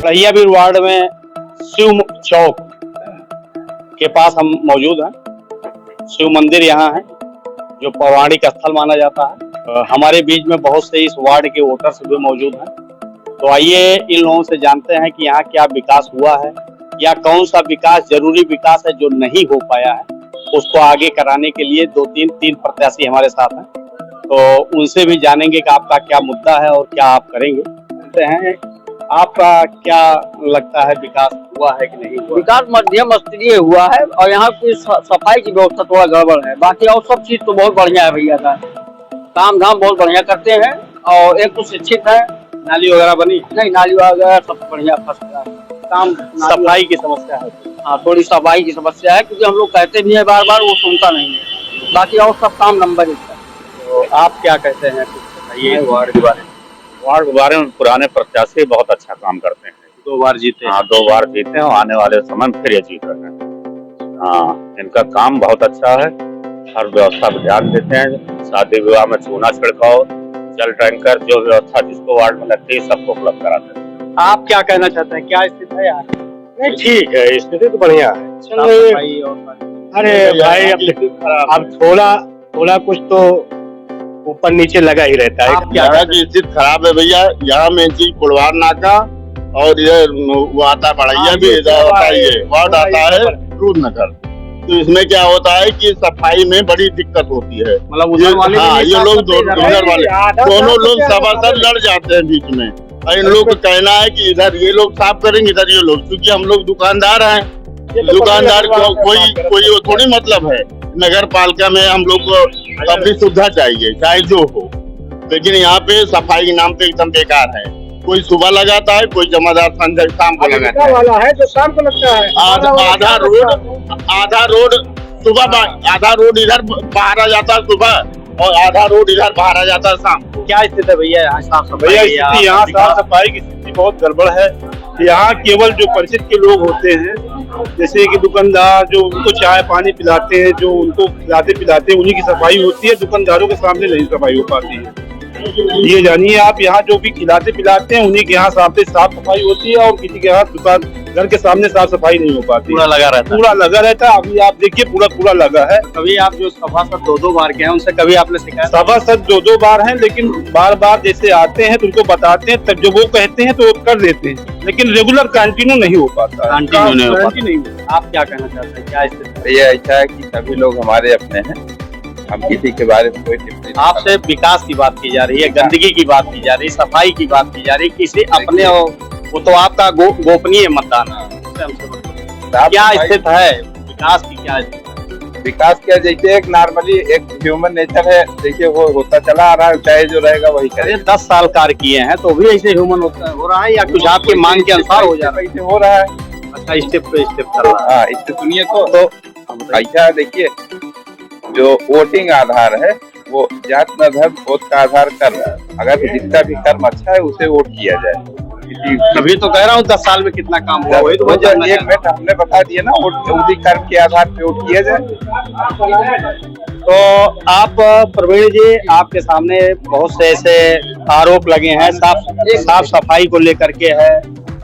रैयाबीर ward में शिव चौक के पास हम मौजूद हैं। शिव मंदिर यहाँ है जो पौराणिक स्थल माना जाता है। हमारे बीच में बहुत से इस वार्ड के वोटर्स भी मौजूद हैं। तो आइए इन लोगों से जानते हैं कि यहाँ क्या विकास हुआ है या कौन सा विकास जरूरी विकास है जो नहीं हो पाया है, उसको आगे कराने के लिए तीन प्रत्याशी हमारे साथ हैं। तो उनसे भी जानेंगे कि आपका क्या मुद्दा है और क्या आप करेंगे। जानते हैं आपका क्या लगता है, विकास हुआ है कि नहीं हुआ? विकास मध्यम स्तरीय हुआ है और यहाँ की सफाई की व्यवस्था थोड़ा गड़बड़ है, बाकी और सब चीज तो बहुत बढ़िया है भैया का। काम धाम बहुत बढ़िया करते हैं और एक तो शिक्षित है। नाली वगैरह बनी? नहीं, नाली वगैरह सब बढ़िया फर्स्ट क्लास। काम सफाई की समस्या है? हाँ, थोड़ी सफाई की समस्या है क्योंकि हम लोग कहते भी है बार बार, वो सुनता नहीं है। बाकी और सब काम नंबर 1 है। तो आप क्या कहते हैं, कुछ बताइए वार्ड के बारे में। वार्ड के बारे में पुराने प्रत्याशी बहुत अच्छा काम करते हैं। 2 बार जीते? हाँ, 2 बार जीते हैं और आने वाले समय में फिर ये जीत रहे हैं। हाँ, इनका काम बहुत अच्छा है, हर व्यवस्था पर ध्यान देते हैं। शादी विवाह में चूना छिड़काव, जल टैंकर, जो व्यवस्था जिसको वार्ड में लगती है सबको उपलब्ध कराते हैं। आप क्या कहना चाहते हैं, क्या स्थिति है यहाँ? नहीं, ठीक है, स्थिति तो बढ़िया है। सफाई और अरे भाई, अब थोड़ा कुछ तो ऊपर नीचे लगा ही रहता है। आप क्या यहाँ की स्थिति खराब है भैया। यहाँ में चीज कुड़वार नाका और इधर वो आता बढ़िया भी इधर आता है, वार्ड आता है क्रूज नगर। तो इसमें क्या होता है कि सफाई में बड़ी दिक्कत होती है। मतलब उधर वाले हाँ, ये लोग उधर वाले दोनों लोग सभासद लड़ जाते हैं बीच में। और इन लोग का कहना है कि इधर ये लोग साफ करेंगे, इधर ये लोग, क्योंकि हम लोग दुकानदार हैं। दुकानदार को कोई थोड़ी मतलब है। नगर पालिका में हम लोग को अपनी सुविधा चाहिए, चाहे जो हो, लेकिन यहाँ पे सफाई के नाम पे एकदम बेकार है। कोई सुबह लगाता है, कोई जमादार संजय शाम को लगाता है। वाला है जो शाम को लगता है। आधा रोड सुबह, आधा रोड इधर बाहर आ जाता है सुबह और आधा रोड इधर बाहर आ जाता है शाम को। क्या स्थिति है भैया यहाँ साफ सफाई? भैया स्थिति यहाँ साफ सफाई की स्थिति बहुत गड़बड़ है। यहाँ केवल जो परिचित के लोग होते हैं, जैसे कि दुकानदार जो उनको चाय पानी पिलाते हैं, जो उनको खिलाते पिलाते हैं, उन्हीं की सफाई होती है। दुकानदारों के सामने नहीं सफाई हो पाती है। ये जानिए आप, यहाँ जो भी खिलाते पिलाते हैं उन्हीं के यहाँ साफ सफाई होती है और किसी के यहाँ दुकान घर के सामने साफ सफाई नहीं हो पाती। पूरा लगा रहता है। अभी आप देखिए पूरा लगा है। कभी आप जो सभासद 2 बार के हैं उनसे कभी आपने शिकायत? सभासद 2 बार हैं, लेकिन बार जैसे आते हैं तो उनको बताते हैं, तब जो वो कहते हैं तो वो कर देते हैं, लेकिन रेगुलर कंटिन्यू नहीं हो पाता। आप क्या कहना चाहते हैं, क्या स्थिति? ये ऐसा है कि सभी लोग हमारे अपने हैं, हम किसी के बारे में कोई टिप्पणी। आपसे विकास की बात की जा रही है, गंदगी की बात की जा रही है, सफाई की बात की जा रही है, किसी अपने वो तो आपका गोपनीय मतदान है। क्या स्थिति है विकास की? क्या विकास क्या, जैसे एक नॉर्मली एक ह्यूमन नेचर है, देखिए वो होता चला आ रहा है, चाहे जो रहेगा वही करेगा। 10 साल कार्य किए हैं तो भी ऐसे ह्यूमन हो रहा है या कुछ आपके मांग के अनुसार हो जा रहा है? हो रहा है। अच्छा, स्टेप पे स्टेप चल रहा है। हाँ, इससे सुनिए तो ऐसा देखिए, जो वोटिंग आधार है वो जात न धर्म वोट का आधार कर रहा है। अगर जिसका भी कर्म अच्छा है उसे वोट किया जाए। तभी तो कह रहा हूँ 10 साल में कितना काम हुआ वही तो एक मिनट हमने बता दिया ना, उसी कर्म के आधार पे वोट किया जाए। तो आप प्रवीण जी, आपके सामने बहुत से ऐसे आरोप लगे हैं साफ सफाई को लेकर के है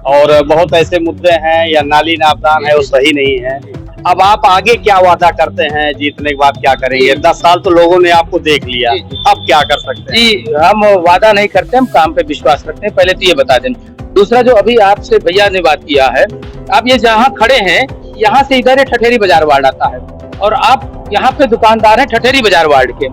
और बहुत ऐसे मुद्दे हैं या नाली नापदान है वो सही नहीं है। अब आप आगे क्या वादा करते हैं, जीतने के बाद क्या करेंगे? 10 साल तो लोगों ने आपको देख लिया, अब क्या कर सकते हैं? जी, हम वादा नहीं करते, हम काम पे विश्वास रखते हैं, पहले तो ये बता दें। दूसरा, जो अभी आपसे भैया ने बात किया है, आप ये जहाँ खड़े हैं यहाँ से इधर ठठेरी बाजार वार्ड आता है और आप यहाँ पे दुकानदार हैं ठठेरी बाजार वार्ड के।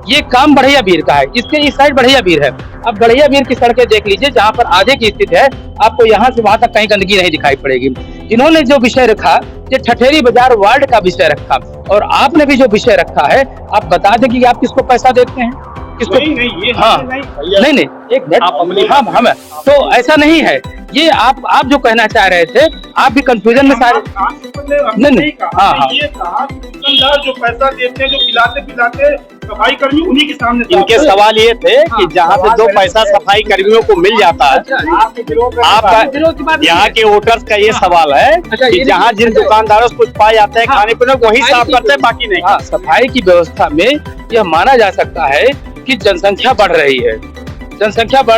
ये काम बढ़िया बीर का है, इसके इस साइड बढ़िया बीर है। अब बढ़िया बीर की सड़कें देख लीजिए, जहाँ पर आधे की स्थिति है, आपको यहाँ से वहां तक कहीं गंदगी नहीं दिखाई पड़ेगी। इन्होंने जो विषय रखा, ये ठठेरी बाजार वार्ड का विषय रखा और आपने भी जो विषय रखा है, आप बता दें कि आप किसको पैसा देते हैं, किसको? नहीं, हाँ, नहीं, एक मिनट, हाँ, हम तो ऐसा नहीं है। ये आप जो कहना चाह रहे थे, आप भी कंफ्यूजन में सारे नहीं, हाँ, ये कहा कि दुकानदार जो पैसा देते हैं, जो खिलाते पिलाते सफाई कर्मी, उन्हीं के सामने। इनके सवाल ये थे कि जहाँ से 2 पैसा सफाई कर्मियों को मिल जाता है, आपका यहाँ के वोटर्स का ये सवाल है कि जहाँ जिन दुकानदारों से कुछ पाया जाता है खाने पीने वही साफ करते हैं, बाकी नहीं। हाँ, सफाई की व्यवस्था में यह माना जा सकता है कि जनसंख्या बढ़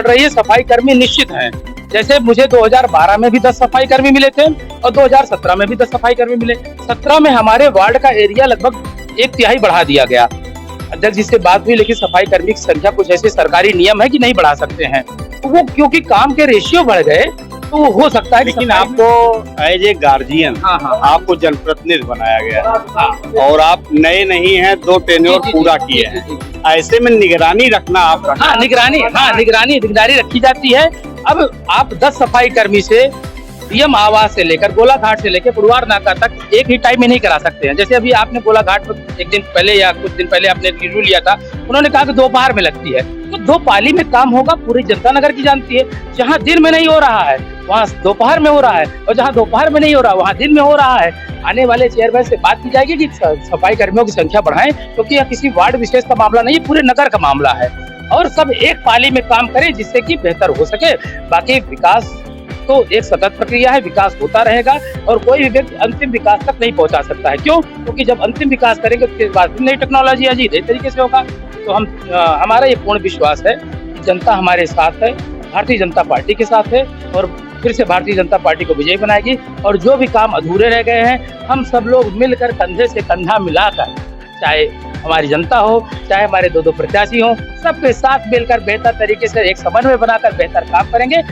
रही है, सफाई कर्मी निश्चित हैं, जैसे मुझे 2012 में भी 10 सफाई कर्मी मिले थे और 2017 में भी 10 सफाई कर्मी मिले। 17 में हमारे वार्ड का एरिया लगभग 1/3 बढ़ा दिया गया। अध्यक्ष जी से बात हुई, लेकिन सफाई कर्मी की संख्या कुछ ऐसे सरकारी नियम है कि नहीं बढ़ा सकते हैं, तो वो क्योंकि काम के रेशियो बढ़ गए तो हो सकता है। लेकिन आपको एज ए गार्जियन हाँ हाँ आपको जनप्रतिनिधि बनाया गया है और आप नए नहीं हैं, 2 टेन्योर पूरा किए हैं, ऐसे में निगरानी रखना आप हाँ निगरानी रखी जाती है। अब आप 10 सफाई कर्मी से डीएम आवास से लेकर गोलाघाट से लेकर पुरवार नाका तक एक ही टाइम में नहीं करा सकते हैं। जैसे अभी आपने गोलाघाट पर एक दिन पहले या कुछ दिन पहले आपने रिव्यू लिया था, उन्होंने कहा कि दोपहर में लगती है, तो 2 पाली में काम होगा, पूरी जनता नगर की जानती है। जहाँ दिन में नहीं हो रहा है वहाँ दोपहर में हो रहा है, और जहाँ दोपहर में नहीं हो रहा वहाँ दिन में हो रहा है। आने वाले चेयरमैन से बात की जाएगी कि सफाई कर्मियों की संख्या बढ़ाएं, क्योंकि यह किसी वार्ड विशेष का मामला नहीं है, पूरे नगर का मामला है, और सब एक पाली में काम करें जिससे कि बेहतर हो सके। बाकी विकास तो एक सतत प्रक्रिया है, विकास होता रहेगा और कोई भी व्यक्ति अंतिम विकास तक नहीं पहुंचा सकता है। क्यों? क्योंकि जब अंतिम विकास करेंगे उसके बाद नई टेक्नोलॉजी अजीब नई तरीके से होगा। तो हमारा ये पूर्ण विश्वास है कि जनता हमारे साथ है, भारतीय जनता पार्टी के साथ है और फिर से भारतीय जनता पार्टी को विजयी बनाएगी। और जो भी काम अधूरे रह गए हैं, हम सब लोग मिलकर कंधे से कंधा मिलाकर, चाहे हमारी जनता हो चाहे हमारे 2 प्रत्याशी हो, सबके साथ मिलकर बेहतर तरीके से एक समन्वय बनाकर बेहतर काम करेंगे।